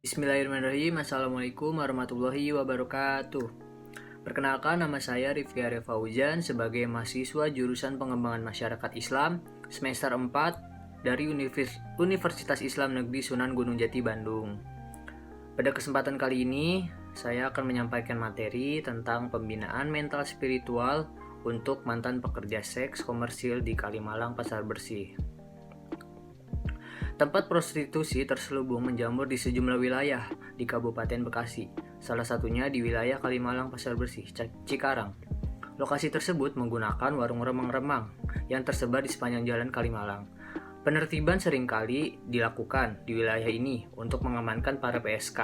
Bismillahirrahmanirrahim. Assalamualaikum warahmatullahi wabarakatuh. Perkenalkan, nama saya Rifki Arya Fauzan sebagai mahasiswa jurusan Pengembangan Masyarakat Islam semester 4 dari Universitas Islam Negeri Sunan Gunung Jati, Bandung. Pada kesempatan kali ini, saya akan menyampaikan materi tentang pembinaan mental spiritual untuk mantan pekerja seks komersil di Kalimalang Pasar Bersih. Tempat prostitusi terselubung menjamur di sejumlah wilayah di Kabupaten Bekasi, salah satunya di wilayah Kalimalang Pasar Bersih, Cikarang. Lokasi tersebut menggunakan warung remang-remang yang tersebar di sepanjang jalan Kalimalang. Penertiban seringkali dilakukan di wilayah ini untuk mengamankan para PSK,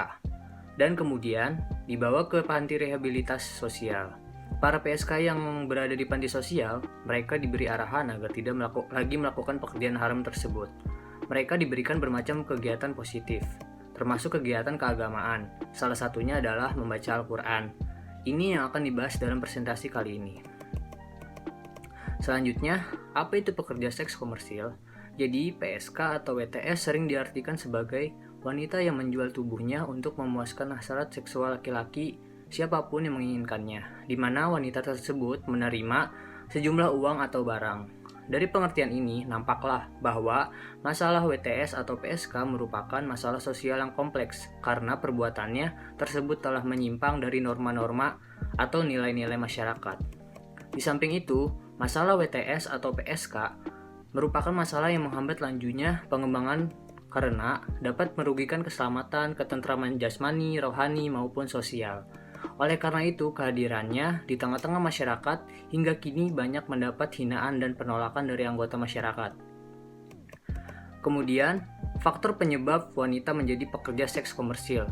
dan kemudian dibawa ke panti rehabilitas sosial. Para PSK yang berada di panti sosial, mereka diberi arahan agar tidak lagi melakukan pekerjaan haram tersebut. Mereka diberikan bermacam kegiatan positif, termasuk kegiatan keagamaan. Salah satunya adalah membaca Al-Quran. Ini yang akan dibahas dalam presentasi kali ini. Selanjutnya, apa itu pekerja seks komersil? Jadi, PSK atau WTS sering diartikan sebagai wanita yang menjual tubuhnya untuk memuaskan hasrat seksual laki-laki siapapun yang menginginkannya, di mana wanita tersebut menerima sejumlah uang atau barang. Dari pengertian ini, nampaklah bahwa masalah WTS atau PSK merupakan masalah sosial yang kompleks karena perbuatannya tersebut telah menyimpang dari norma-norma atau nilai-nilai masyarakat. Di samping itu, masalah WTS atau PSK merupakan masalah yang menghambat lanjutnya pengembangan karena dapat merugikan keselamatan, ketentraman jasmani, rohani, maupun sosial. Oleh karena itu, kehadirannya di tengah-tengah masyarakat hingga kini banyak mendapat hinaan dan penolakan dari anggota masyarakat. Kemudian, faktor penyebab wanita menjadi pekerja seks komersil.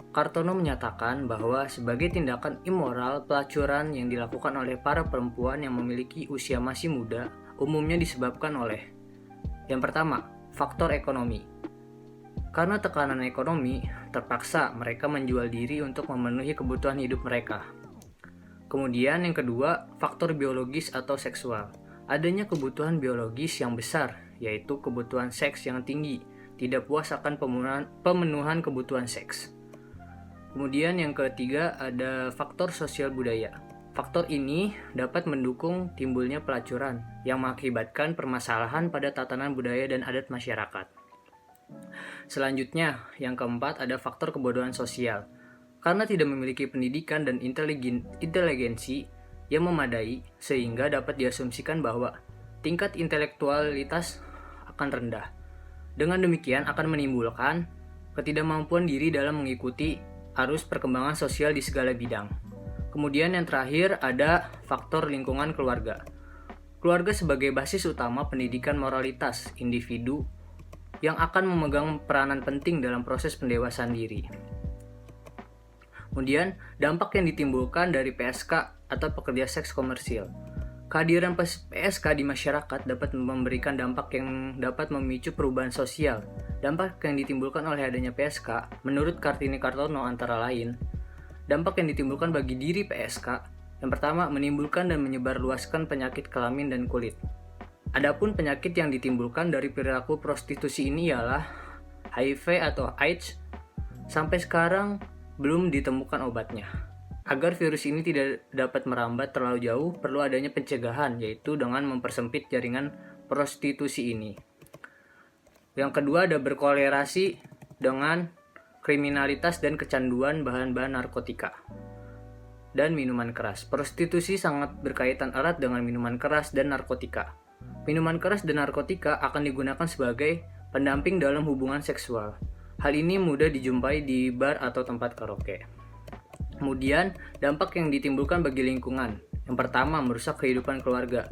Kartono menyatakan bahwa sebagai tindakan immoral, pelacuran yang dilakukan oleh para perempuan yang memiliki usia masih muda umumnya disebabkan oleh: yang pertama, faktor ekonomi. Karena tekanan ekonomi, terpaksa mereka menjual diri untuk memenuhi kebutuhan hidup mereka. Kemudian yang kedua, faktor biologis atau seksual. Adanya kebutuhan biologis yang besar, yaitu kebutuhan seks yang tinggi, tidak puas akan pemenuhan kebutuhan seks. Kemudian yang ketiga, ada faktor sosial budaya. Faktor ini dapat mendukung timbulnya pelacuran yang mengakibatkan permasalahan pada tatanan budaya dan adat masyarakat. Selanjutnya, yang keempat ada faktor kebodohan sosial. Karena tidak memiliki pendidikan dan inteligensi yang memadai, sehingga dapat diasumsikan bahwa tingkat intelektualitas akan rendah. Dengan demikian akan menimbulkan ketidakmampuan diri dalam mengikuti arus perkembangan sosial di segala bidang. Kemudian yang terakhir ada faktor lingkungan keluarga. Keluarga sebagai basis utama pendidikan moralitas individu yang akan memegang peranan penting dalam proses pendewasaan diri. Kemudian, dampak yang ditimbulkan dari PSK atau pekerja seks komersil. Kehadiran PSK di masyarakat dapat memberikan dampak yang dapat memicu perubahan sosial. Dampak yang ditimbulkan oleh adanya PSK, menurut Kartini Kartono antara lain, dampak yang ditimbulkan bagi diri PSK, yang pertama menimbulkan dan menyebarluaskan penyakit kelamin dan kulit. Adapun penyakit yang ditimbulkan dari perilaku prostitusi ini ialah HIV atau AIDS. Sampai sekarang belum ditemukan obatnya. Agar virus ini tidak dapat merambat terlalu jauh, perlu adanya pencegahan, yaitu dengan mempersempit jaringan prostitusi ini. Yang kedua ada berkolerasi dengan kriminalitas dan kecanduan bahan-bahan narkotika dan minuman keras. Prostitusi sangat berkaitan erat dengan minuman keras dan narkotika. Minuman keras dan narkotika akan digunakan sebagai pendamping dalam hubungan seksual. Hal ini mudah dijumpai di bar atau tempat karaoke. Kemudian, dampak yang ditimbulkan bagi lingkungan. Yang pertama, merusak kehidupan keluarga.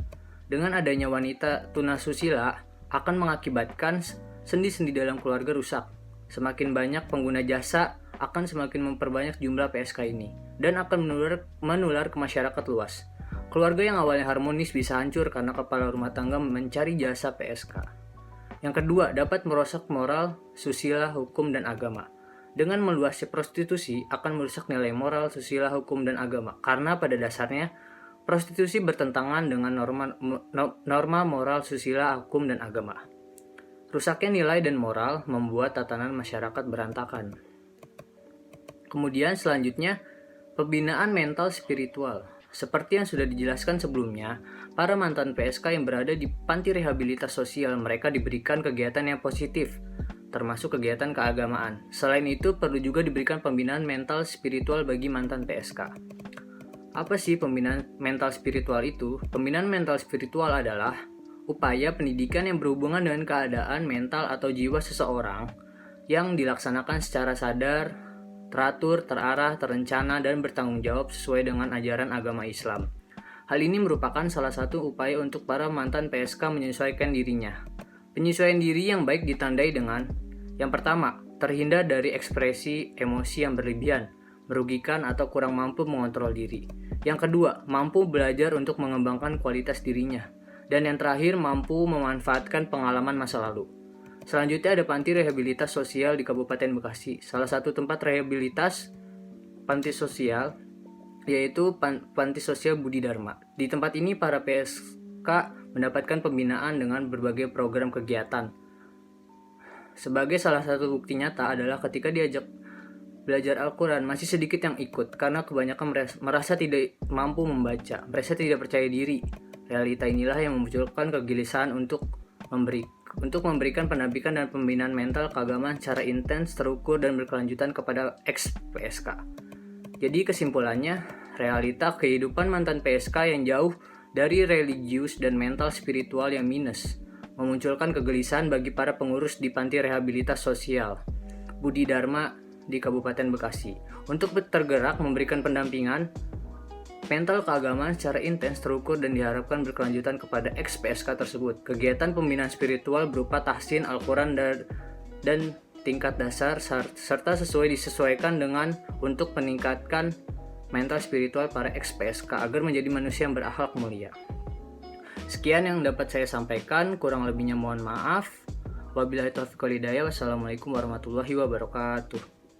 Dengan adanya wanita tunasusila akan mengakibatkan sendi-sendi dalam keluarga rusak. Semakin banyak pengguna jasa akan semakin memperbanyak jumlah PSK ini dan akan menular ke masyarakat luas. Keluarga yang awalnya harmonis bisa hancur karena kepala rumah tangga mencari jasa PSK. Yang kedua, dapat merusak moral, susila, hukum, dan agama. Dengan meluasnya prostitusi akan merusak nilai moral, susila, hukum, dan agama. Karena pada dasarnya, prostitusi bertentangan dengan norma moral, susila, hukum, dan agama. Rusaknya nilai dan moral membuat tatanan masyarakat berantakan. Kemudian selanjutnya, pembinaan mental spiritual. Seperti yang sudah dijelaskan sebelumnya, para mantan PSK yang berada di panti rehabilitas sosial mereka diberikan kegiatan yang positif, termasuk kegiatan keagamaan. Selain itu, perlu juga diberikan pembinaan mental spiritual bagi mantan PSK. Apa sih pembinaan mental spiritual itu? Pembinaan mental spiritual adalah upaya pendidikan yang berhubungan dengan keadaan mental atau jiwa seseorang yang dilaksanakan secara sadar, teratur, terarah, terencana, dan bertanggung jawab sesuai dengan ajaran agama Islam. Hal ini merupakan salah satu upaya untuk para mantan PSK menyesuaikan dirinya. Penyesuaian diri yang baik ditandai dengan yang pertama, terhindar dari ekspresi emosi yang berlebihan, merugikan atau kurang mampu mengontrol diri. Yang kedua, mampu belajar untuk mengembangkan kualitas dirinya. Dan yang terakhir, mampu memanfaatkan pengalaman masa lalu. Selanjutnya ada panti rehabilitas sosial di Kabupaten Bekasi. Salah satu tempat rehabilitas panti sosial yaitu Panti Sosial Budi Dharma. Di tempat ini para PSK mendapatkan pembinaan dengan berbagai program kegiatan. Sebagai salah satu bukti nyata adalah ketika diajak belajar Al-Quran, masih sedikit yang ikut karena kebanyakan merasa tidak mampu membaca, merasa tidak percaya diri. Realita inilah yang memunculkan kegelisahan untuk memberikan pendampingan dan pembinaan mental keagamaan secara intens, terukur, dan berkelanjutan kepada ex-PSK. Jadi kesimpulannya, realita kehidupan mantan PSK yang jauh dari religius dan mental spiritual yang minus memunculkan kegelisahan bagi para pengurus di Panti Rehabilitas Sosial Budi Dharma di Kabupaten Bekasi untuk tergerak memberikan pendampingan mental keagamaan secara intens, terukur, dan diharapkan berkelanjutan kepada ex-PSK tersebut. Kegiatan pembinaan spiritual berupa tahsin Al-Quran dan tingkat dasar serta disesuaikan dengan untuk meningkatkan mental spiritual para ex-PSK agar menjadi manusia yang berakhlak mulia. Sekian yang dapat saya sampaikan, kurang lebihnya mohon maaf. Wabillahi taufiq wal hidayah. Wassalamualaikum warahmatullahi wabarakatuh.